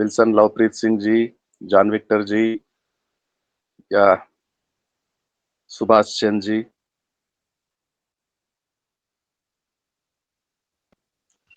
Wilson Lovepreet Singh ji, John Victor जी या सुभाष चंद्र जी,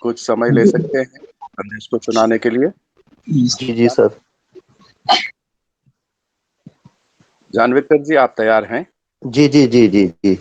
कुछ समय ले सकते हैं संदेश को सुनाने के लिए? जी जी सर। जॉन विक्टर जी, आप तैयार हैं? जी जी जी जी जी।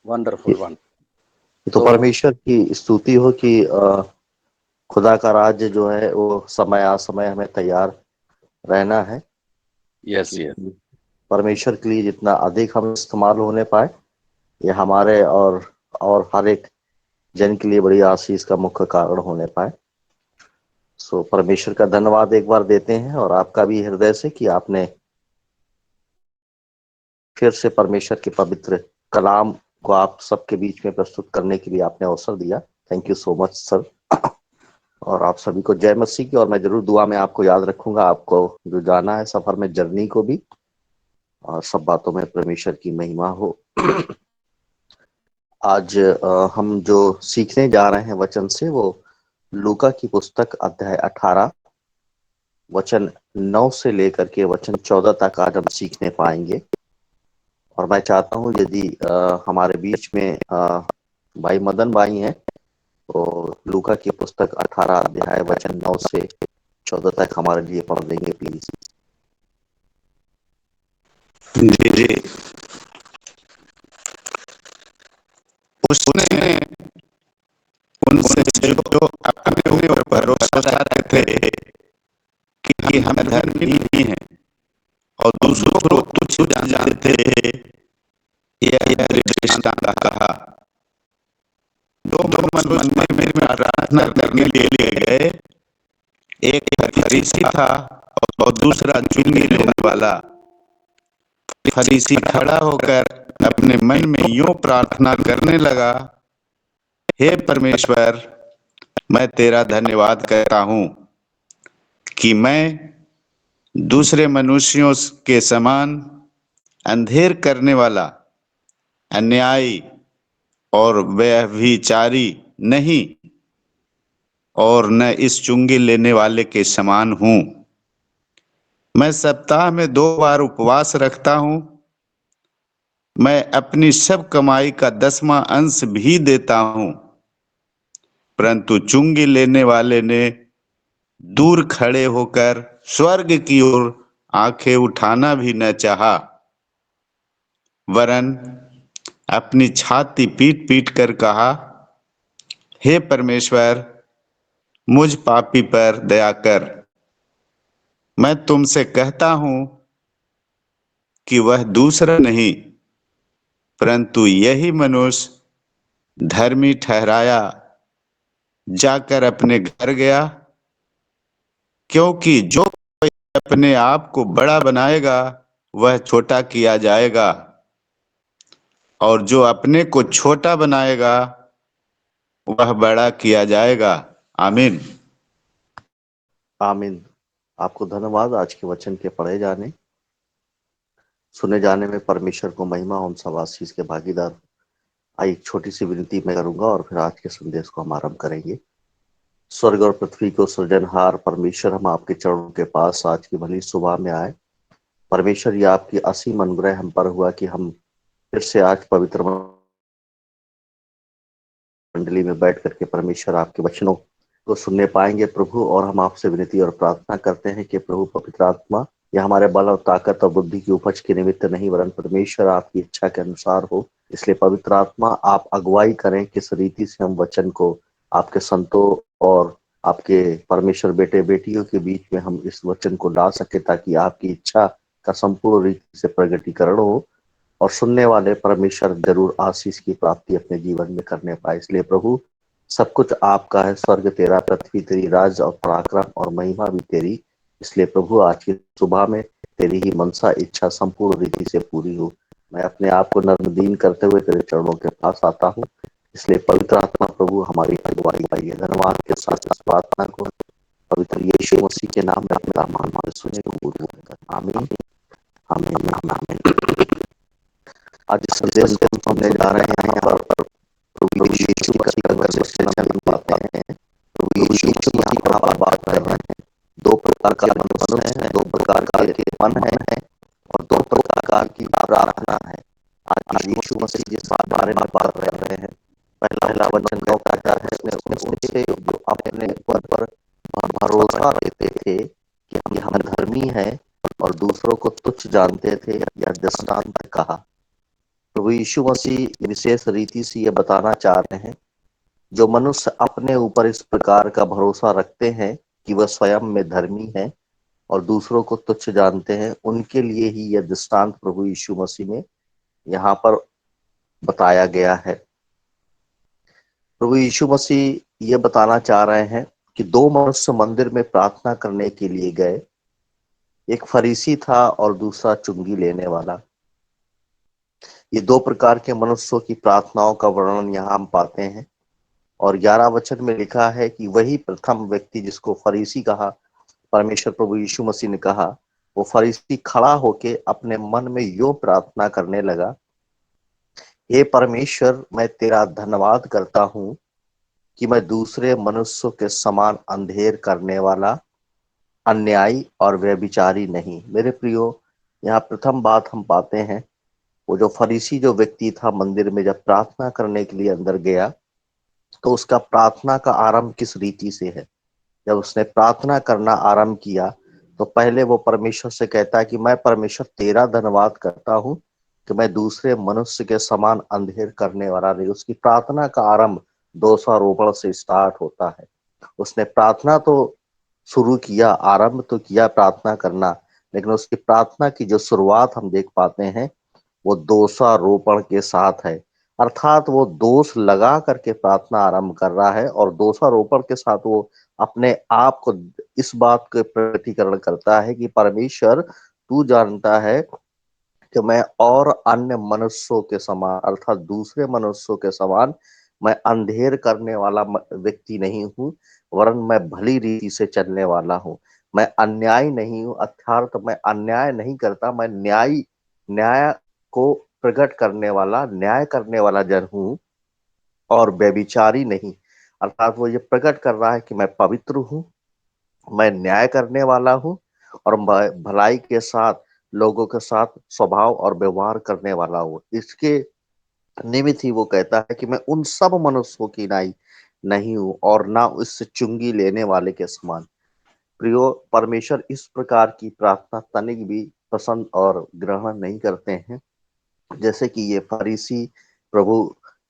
Wonderful one. तो परमेश्वर की स्तुति हो कि खुदा का राज्य जो है वो समय असमय हमें तैयार रहना है। Yes yes. परमेश्वर के लिए जितना अधिक हम इस्तेमाल होने पाए, ये हमारे और हर एक जन के लिए बड़ी आशीष का मुख्य कारण होने पाए। सो परमेश्वर का धन्यवाद एक बार देते हैं, और आपका भी हृदय से कि आपने फिर से परमेश्वर के पवित्र कलाम को आप सबके बीच में प्रस्तुत करने के लिए आपने अवसर दिया। Thank you so much sir. और आप सभी को जय मसीह की। और मैं जरूर दुआ में आपको याद रखूंगा, आपको जो जाना है सफर में, जर्नी को भी, और सब बातों में परमेश्वर की महिमा हो। आज हम जो सीखने जा रहे हैं वचन से, वो लूका की पुस्तक अध्याय 18 वचन 9 से लेकर के वचन 14 तक आज हम सीखने पाएंगे। और मैं चाहता हूं यदि हमारे बीच में भाई मदन भाई हैं, तो लूका की पुस्तक 18 अध्याय वचन 9 से 14 तक हमारे लिए पढ़ देंगे प्लीज। जी जी। उसने उनसे जो अपने ऊपर भरोसा रखते थे कि हम धर्मी नहीं हैं और दूसरों को तुच्छ जानते थे, यह दृष्टांत कहा। दो मनुष्य मंदिर में प्रार्थना करने के लिए गए, एक फरीसी था और दूसरा चुंगी लेने वाला। फरीसी खड़ा होकर अपने मन में यूं प्रार्थना करने लगा, हे परमेश्वर, मैं तेरा धन्यवाद करता हूँ कि मैं दूसरे मनुष्यों के समान अंधेर करने वाला, अन्यायी और व्यभिचारी नहीं, और न इस चुंगी लेने वाले के समान हूँ। मैं सप्ताह में 2 बार उपवास रखता हूँ। मैं अपनी सब कमाई का 10वां अंश भी देता हूँ। परंतु चुंगी लेने वाले ने दूर खड़े होकर स्वर्ग की ओर आंखें उठाना भी न चाहा, वरन अपनी छाती पीट पीट कर कहा, हे परमेश्वर, मुझ पापी पर दया कर। मैं तुमसे कहता हूं कि वह दूसरा नहीं, परंतु यही मनुष्य धर्मी ठहराया जाकर अपने घर गया, क्योंकि जो अपने आप को बड़ा बनाएगा वह छोटा किया जाएगा, और जो अपने को छोटा बनाएगा वह बड़ा किया जाएगा। आमीन। आमीन। आपको धन्यवाद आज के वचन के पढ़े जाने सुने जाने में। परमेश्वर को महिमा, हम सब आशीष के भागीदार। आई एक छोटी सी विनती मैं करूंगा और फिर आज के संदेश को हम आरंभ करेंगे। स्वर्ग और पृथ्वी को सृजनहार परमेश्वर, हम आपके चरणों के पास आज की भली सुबह में आए। परमेश्वर, ये आपकी असीम अनुग्रह हम पर हुआ कि हम फिर से आज पवित्र मंडली में बैठ करके परमेश्वर आपके वचनों को सुनने पाएंगे प्रभु। और हम आपसे विनती और प्रार्थना करते हैं कि प्रभु पवित्र आत्मा, यह हमारे बल और ताकत और बुद्धि की उपज के निमित्त नहीं, वरन परमेश्वर आपकी इच्छा के अनुसार हो। इसलिए पवित्र आत्मा, आप अगुवाई करें किस रीति से हम वचन को आपके संतों और आपके परमेश्वर बेटे बेटियों के बीच में हम इस वचन को ला सके, ताकि आपकी इच्छा का संपूर्ण रीति से प्रगटीकरण हो और सुनने वाले परमेश्वर जरूर आशीष की प्राप्ति अपने जीवन में करने पाए। इसलिए प्रभु, सब कुछ आपका है, स्वर्ग तेरा, पृथ्वी तेरी, राज और पराक्रम और महिमा भी तेरी। इसलिए प्रभु, आज की सुबह में तेरी ही मनसा इच्छा संपूर्ण रीति से पूरी हो। मैं अपने आप को नर्मदीन करते हुए तेरे चरणों के पास आता हूँ। इसलिए पवित्र आत्मा प्रभु हमारी अगुवाई पाइए। धन्यवाद के साथ इस प्रार्थना को पवित्र यीशु मसीह के नाम में अपना मान सुने कबूल कर। आमीन आमीन आमीन। आज इस संदेश को सुनने जा रहे हैं यहाँ पर प्रभु यीशु मसीह का वचन हम पाते हैं। प्रभु यीशु मसीह यहाँ पर बात कर रहे हैं 2 प्रकार के मनुष्य हैं, 2 प्रकार के मन है और 2 प्रकार की प्रार्थना है। आज यीशु मसीह जिस बारे में बात कर रहे हैं, पहला वचन कहता है उसने उनसे जो अपने ऊपर पर भरोसा रखते थे कि हम धर्मी हैं और दूसरों को तुच्छ जानते थे, यह दृष्टांत कहा। प्रभु यीशु मसीह विशेष रीति से ये बताना चाह रहे हैं, जो मनुष्य अपने ऊपर इस प्रकार का भरोसा रखते हैं कि वह स्वयं में धर्मी है और दूसरों को तुच्छ जानते हैं, उनके लिए ही यह दृष्टांत प्रभु यीशु मसीह में यहाँ पर बताया गया है। प्रभु यीशु मसीह ये बताना चाह रहे हैं कि 2 मनुष्य मंदिर में प्रार्थना करने के लिए गए, एक फरीसी था और दूसरा चुंगी लेने वाला। ये 2 प्रकार के मनुष्यों की प्रार्थनाओं का वर्णन यहाँ हम पाते हैं और 11 वचन में लिखा है कि वही प्रथम व्यक्ति जिसको फरीसी कहा, परमेश्वर प्रभु यीशु मसीह ने कहा, वो फरीसी खड़ा होके अपने मन में यूं प्रार्थना करने लगा, हे परमेश्वर, मैं तेरा धन्यवाद करता हूं कि मैं दूसरे मनुष्यों के समान अंधेर करने वाला, अन्यायी और व्यभिचारी नहीं। मेरे प्रियो, यहाँ प्रथम बात हम पाते हैं, वो जो फरीसी जो व्यक्ति था मंदिर में जब प्रार्थना करने के लिए अंदर गया, तो उसका प्रार्थना का आरंभ किस रीति से है। जब उसने प्रार्थना करना आरंभ किया तो पहले वो परमेश्वर से कहता है कि मैं परमेश्वर तेरा धन्यवाद करता हूं कि मैं दूसरे मनुष्य के समान अंधेर करने वाला नहीं। उसकी प्रार्थना का आरंभ दोषारोपण से स्टार्ट होता है। उसने प्रार्थना तो शुरू किया, आरंभ तो किया प्रार्थना करना, लेकिन उसकी प्रार्थना की जो शुरुआत हम देख पाते हैं वो दोषारोपण के साथ है। अर्थात वो दोष लगा करके प्रार्थना आरंभ कर रहा है और दोषारोपण के साथ वो अपने आप को इस बात के प्रकटीकरण करता है कि परमेश्वर, तू जानता है कि मैं और अन्य मनुष्यों के समान, अर्थात दूसरे मनुष्यों के समान मैं अंधेर करने वाला व्यक्ति नहीं हूँ, वरन मैं भली रीति से चलने वाला हूँ। मैं अन्याय नहीं हूँ, अर्थात मैं अन्याय नहीं करता, मैं न्याय को प्रकट करने वाला, न्याय करने वाला जन हूँ और व्यभिचारी नहीं। अर्थात वो ये प्रकट कर रहा है कि मैं पवित्र हूँ, मैं न्याय करने वाला हूँ और मैं भलाई के साथ लोगों के साथ स्वभाव और व्यवहार करने वाला हूँ। इसके निमित्त ही वो कहता है कि मैं उन सब मनुष्यों की नाई नहीं हूँ और ना उससे चुंगी लेने वाले के समान। प्रियो, परमेश्वर इस प्रकार की प्रार्थना तनिक भी पसंद और ग्रहण नहीं करते हैं। जैसे कि ये फरीसी प्रभु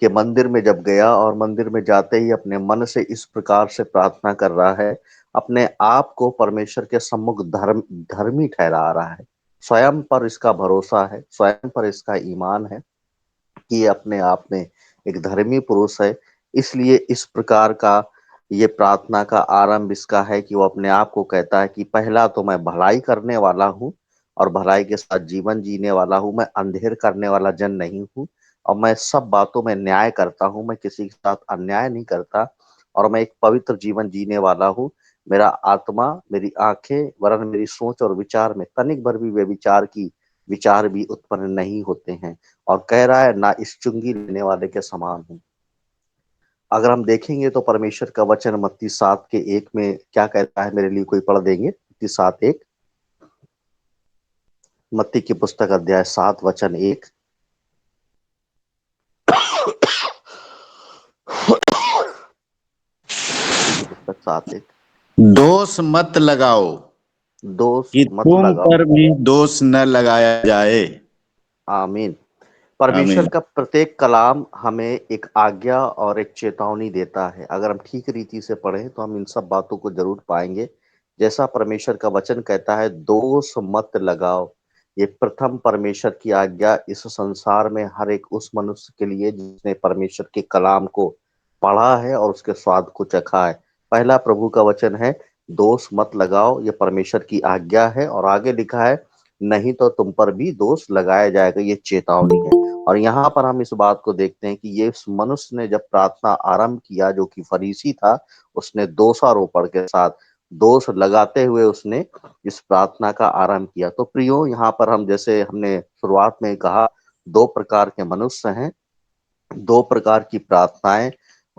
के मंदिर में जब गया और मंदिर में जाते ही अपने मन से इस प्रकार से प्रार्थना कर रहा है, अपने आप को परमेश्वर के सम्मुख धर्मी ठहरा रहा है। स्वयं पर इसका भरोसा है, स्वयं पर इसका ईमान है कि ये अपने आप में एक धर्मी पुरुष है। इसलिए इस प्रकार का ये प्रार्थना का आरंभ इसका है कि वो अपने आप को कहता है कि पहला तो मैं भलाई करने वाला हूँ और भलाई के साथ जीवन जीने वाला हूँ। मैं अंधेर करने वाला जन नहीं हूँ और मैं सब बातों में न्याय करता हूँ, मैं किसी के साथ अन्याय नहीं करता और मैं एक पवित्र जीवन जीने वाला हूँ। मेरा आत्मा, मेरी आंखें, वरन मेरी सोच और विचार में तनिक भर भी व्यभिचार की विचार भी उत्पन्न नहीं होते हैं। और कह रहा है ना इस चुंगी लेने वाले के समान हूँ। अगर हम देखेंगे तो परमेश्वर का वचन मत्ती 7 के 1 में क्या कहता है, मेरे लिए कोई पढ़ देंगे? मत्ती 7:1, मत्ती की पुस्तक अध्याय 7 वचन 1। पुस्तक 7:1। दोष मत लगाओ दोष कि मत तुम लगाओ। पर भी दोष न लगाया जाए। आमीन। परमेश्वर आमीन। का प्रत्येक कलाम हमें एक आज्ञा और एक चेतावनी देता है। अगर हम ठीक रीति से पढ़ें तो हम इन सब बातों को जरूर पाएंगे। जैसा परमेश्वर का वचन कहता है, दोष मत लगाओ, ये प्रथम परमेश्वर की आज्ञा इस संसार में हर एक उस मनुष्य के लिए जिसने परमेश्वर के कलाम को पढ़ा है और उसके स्वाद को चखा है। पहला प्रभु का वचन है, दोष मत लगाओ, ये परमेश्वर की आज्ञा है। और आगे लिखा है, नहीं तो तुम पर भी दोष लगाया जाएगा, ये चेतावनी है। और यहाँ पर हम इस बात को देखते हैं कि ये मनुष्य ने जब प्रार्थना आरंभ किया, जो कि फरीसी था, उसने दोषारोपण के साथ दोष लगाते हुए उसने इस प्रार्थना का आरंभ किया। तो प्रियो, यहाँ पर हम जैसे हमने शुरुआत में कहा, 2 प्रकार के मनुष्य हैं, 2 प्रकार की प्रार्थनाएं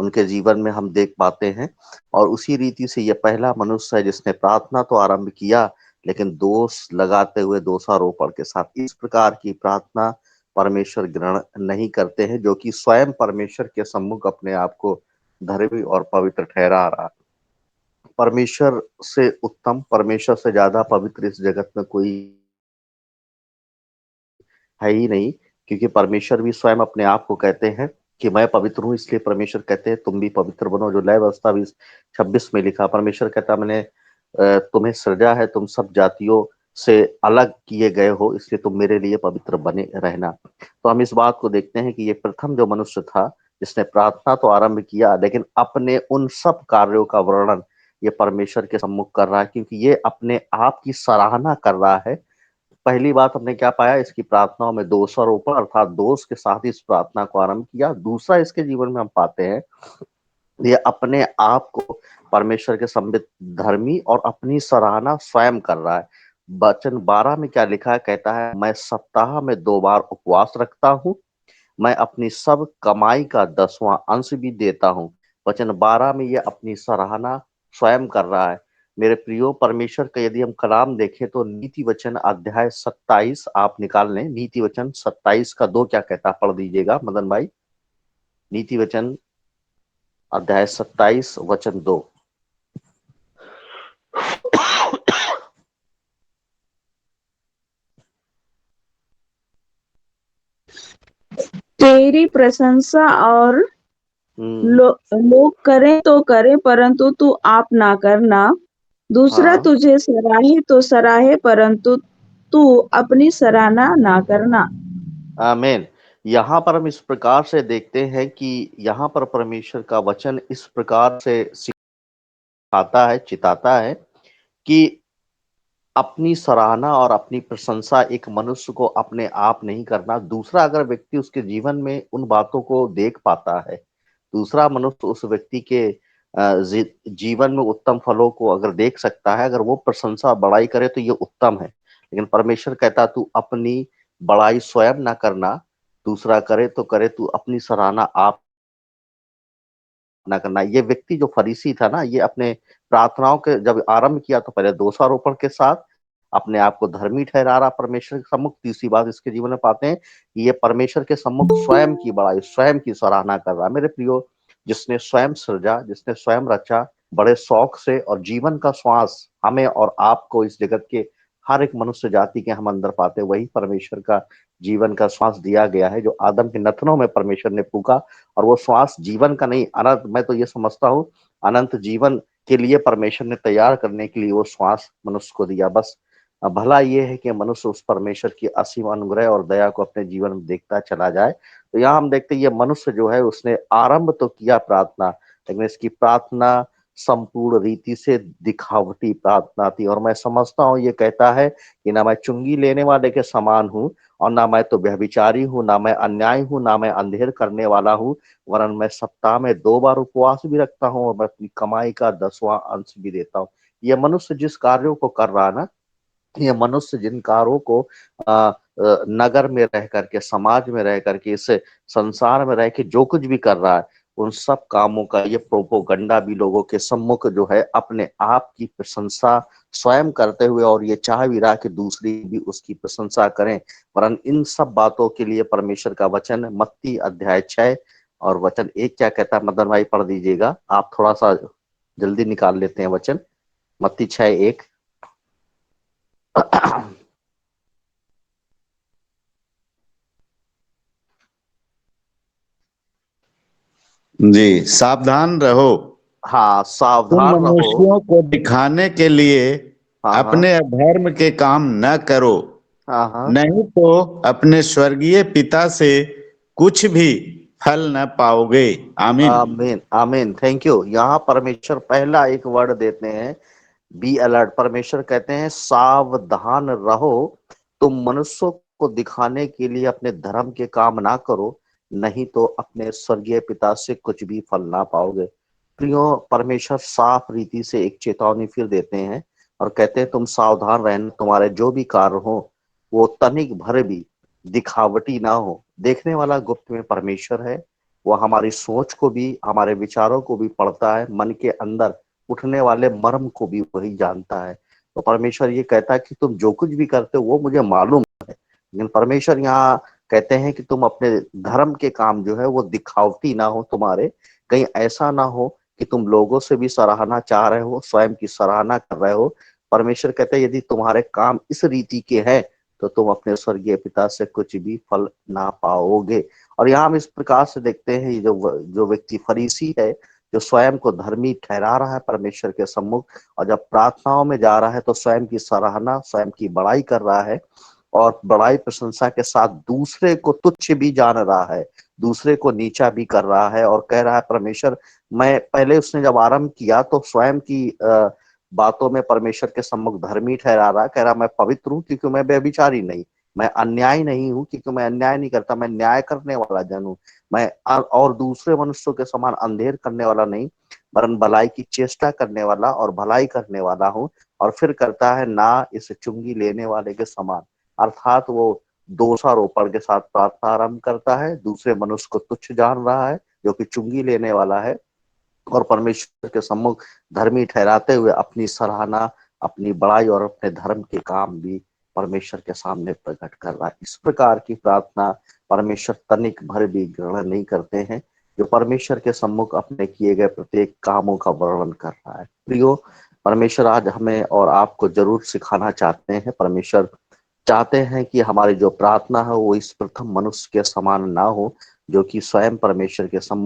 उनके जीवन में हम देख पाते हैं। और उसी रीति से ये पहला मनुष्य है जिसने प्रार्थना तो आरंभ किया, लेकिन दोष लगाते हुए दोषारोपण के साथ। इस प्रकार की प्रार्थना परमेश्वर ग्रहण नहीं करते हैं, जो कि स्वयं परमेश्वर के सम्मुख अपने आप को धर्मी और पवित्र ठहरा रहा। परमेश्वर से उत्तम, परमेश्वर से ज्यादा पवित्र इस जगत में कोई है ही नहीं, क्योंकि परमेश्वर भी स्वयं अपने आप को कहते हैं कि मैं पवित्र हूँ, इसलिए परमेश्वर कहते हैं तुम भी पवित्र बनो। जो लय व्यवस्था 26 में लिखा, परमेश्वर कहता मैंने तुम्हें सृजा है, तुम सब जातियों से अलग किए गए हो, इसलिए तुम मेरे लिए पवित्र बने रहना। तो हम इस बात को देखते हैं कि ये प्रथम जो मनुष्य था जिसने प्रार्थना तो आरंभ किया, लेकिन अपने उन सब कार्यों का वर्णन ये परमेश्वर के सम्मुख कर रहा है, क्योंकि ये अपने आप की सराहना कर रहा है। पहली बात हमने क्या पाया, इसकी प्रार्थनाओं में दोषारोपण अर्थात दोष के साथ इस प्रार्थना को आरंभ किया। दूसरा, इसके जीवन में हम पाते हैं ये अपने आप को परमेश्वर के सम्मित धर्मी और अपनी सराहना स्वयं कर रहा है। वचन 12 में क्या लिखा है, कहता है मैं सप्ताह में 2 बार उपवास रखता हूँ, मैं अपनी सब कमाई का 10वां अंश भी देता हूँ। वचन 12 में ये अपनी सराहना स्वयं कर रहा है। मेरे प्रियो, परमेश्वर का यदि हम कलाम देखें तो नीति वचन अध्याय 27 आप निकाल लें। नीति वचन 27 का 2 क्या कहता है, पढ़ दीजिएगा मदन भाई। नीति वचन अध्याय 27 वचन 2। तेरी प्रशंसा और लोग करें तो करें, परंतु तू आप ना करना। दूसरा हाँ, तुझे सराहे तो सराहे, परंतु तू अपनी सराहना ना करना। आमीन। यहाँ पर हम इस प्रकार से देखते हैं कि यहाँ पर परमेश्वर का वचन इस प्रकार से सिखाता है, चिताता है कि अपनी सराहना और अपनी प्रशंसा एक मनुष्य को अपने आप नहीं करना। दूसरा, अगर व्यक्ति उसके जीवन में उन बातों को देख पाता है, दूसरा मनुष्य उस व्यक्ति के जीवन में उत्तम फलों को अगर देख सकता है, अगर वो प्रशंसा बड़ाई करे तो ये उत्तम है। लेकिन परमेश्वर कहता तू अपनी बड़ाई स्वयं ना करना, दूसरा करे तो करे, तू अपनी सराहना आप ना करना। ये व्यक्ति जो फरीसी था ना, ये अपने प्रार्थनाओं के जब आरंभ किया तो पहले दोषारोपण के साथ अपने आप को धर्मी ठहरा रहा परमेश्वर के सम्मुख। तीसरी बात इसके जीवन में पाते हैं कि ये परमेश्वर के सम्मुख स्वयं की बड़ाई, स्वयं की सराहना कर रहा है। मेरे प्रियो, जिसने स्वयं सृजा, जिसने स्वयं रचा, बड़े शौक से और जीवन का श्वास हमें और आपको, इस जगत के हर एक मनुष्य जाति के हम अंदर पाते हैं, वही परमेश्वर का जीवन का श्वास दिया गया है, जो आदम के नथनों में परमेश्वर ने फूका। और वो श्वास जीवन का नहीं, अनंत, मैं तो ये समझता हूँ अनंत जीवन के लिए परमेश्वर ने तैयार करने के लिए वो श्वास मनुष्य को दिया। बस भला ये है कि मनुष्य उस परमेश्वर की असीम अनुग्रह और दया को अपने जीवन में देखता चला जाए। तो यहाँ हम देखते हैं ये मनुष्य जो है उसने आरंभ तो किया प्रार्थना, लेकिन इसकी प्रार्थना संपूर्ण रीति से दिखावटी प्रार्थना थी। और मैं समझता हूँ ये कहता है कि ना मैं चुंगी लेने वाले के समान हूँ, और ना मैं तो व्यभिचारी हूँ, ना मैं अन्याय हूँ, ना मैं अंधेर करने वाला हूँ, वरन मैं सप्ताह में 2 बार उपवास भी रखता हूँ और मैं अपनी कमाई का 10वां अंश भी देता हूँ। यह मनुष्य जिस कार्यों को कर रहा है ना, ये मनुष्य जिन कार्यों को नगर में रह करके, समाज में रह करके, इस संसार में रह के जो कुछ भी कर रहा है, उन सब कामों का ये प्रोपोगंडा भी लोगों के सम्मुख जो है अपने आप की प्रशंसा स्वयं करते हुए, और ये चाह भी रहा कि दूसरी भी उसकी प्रशंसा करें। वरन इन सब बातों के लिए परमेश्वर का वचन मत्ती अध्याय 6 और वचन 1 क्या कहता है, मदन भाई पढ़ दीजिएगा। आप थोड़ा सा जल्दी निकाल लेते हैं वचन, मत्ती 6:1। जी, सावधान रहो, हाँ, तुम सावधान रहो। मनुष्यों को दिखाने के लिए हाँ हाँ अपने अधर्म के काम न करो, हाँ हाँ। नहीं तो अपने स्वर्गीय पिता से कुछ भी फल न पाओगे। आमीन। आमीन आमीन, थैंक यू। यहाँ परमेश्वर पहला एक वर्ड देते हैं, बी अलर्ट। परमेश्वर कहते हैं सावधान रहो, तुम मनुष्यों को दिखाने के लिए अपने धर्म के काम ना करो, नहीं तो अपने स्वर्गीय पिता से कुछ भी फल ना पाओगे। प्रियो, परमेश्वर साफ रीति से एक चेतावनी फिर देते हैं और कहते हैं तुम सावधान रहना, तुम्हारे जो भी कार्य हो वो तनिक भर भी दिखावटी ना हो। देखने वाला गुप्त में परमेश्वर है, वो हमारी सोच को भी, हमारे विचारों को भी पढ़ता है, मन के अंदर उठने वाले मर्म को भी वही जानता है। तो परमेश्वर ये कहता है कि तुम जो कुछ भी करते हो वो मुझे मालूम है, लेकिन परमेश्वर यहाँ कहते हैं कि तुम अपने धर्म के काम जो है वो दिखावटी ना हो तुम्हारे, कहीं ऐसा ना हो कि तुम लोगों से भी सराहना चाह रहे हो, स्वयं की सराहना कर रहे हो। परमेश्वर कहते हैं यदि तुम्हारे काम इस रीति के हैं तो तुम अपने स्वर्गीय पिता से कुछ भी फल ना पाओगे। और यहाँ हम इस प्रकार से देखते हैं, जो व्यक्ति फरीसी है, जो स्वयं को धर्मी ठहरा रहा है परमेश्वर के सम्मुख, और जब प्रार्थनाओं में जा रहा है तो स्वयं की सराहना, स्वयं की बड़ाई कर रहा है, और बड़ाई प्रशंसा के साथ दूसरे को तुच्छ भी जान रहा है, दूसरे को नीचा भी कर रहा है, और कह रहा है परमेश्वर, मैं पहले उसने जब आरंभ किया तो स्वयं की बातों में परमेश्वर के सम्मुख धर्मी ठहरा रहा, कह रहा मैं पवित्र हूँ क्योंकि मैं व्यभिचारी नहीं, मैं अन्याय नहीं हूँ क्योंकि मैं अन्याय नहीं करता, मैं न्याय करने वाला जन हूँ, मैं और दूसरे मनुष्यों के समान अंधेर करने वाला नहीं, वरन भलाई की चेष्टा करने वाला और भलाई करने वाला हूँ। और फिर करता है ना इस चुंगी लेने वाले के समान, अर्थात वो दोषारोपण के साथ प्रार्थना आरंभ करता है, दूसरे मनुष्य को तुच्छ जान रहा है जो कि चुंगी लेने वाला है, और परमेश्वर के सम्मुख धर्मी ठहराते हुए अपनी सराहना, अपनी बड़ाई और अपने धर्म के काम भी परमेश्वर के सामने प्रकट कर रहा है। इस प्रकार की प्रार्थना परमेश्वर तनिक भर भी ग्रहण नहीं करते हैं, जो परमेश्वर के सम्मुख अपने किए गए प्रत्येक कामों का वर्णन कर रहा है। प्रियो, परमेश्वर आज हमें और आपको जरूर सिखाना चाहते हैं। परमेश्वर चाहते हैं कि हमारी जो प्रार्थना है वो इस प्रथम मनुष्य के समान ना हो, जो कि स्वयं परमेश्वर के सम्मुख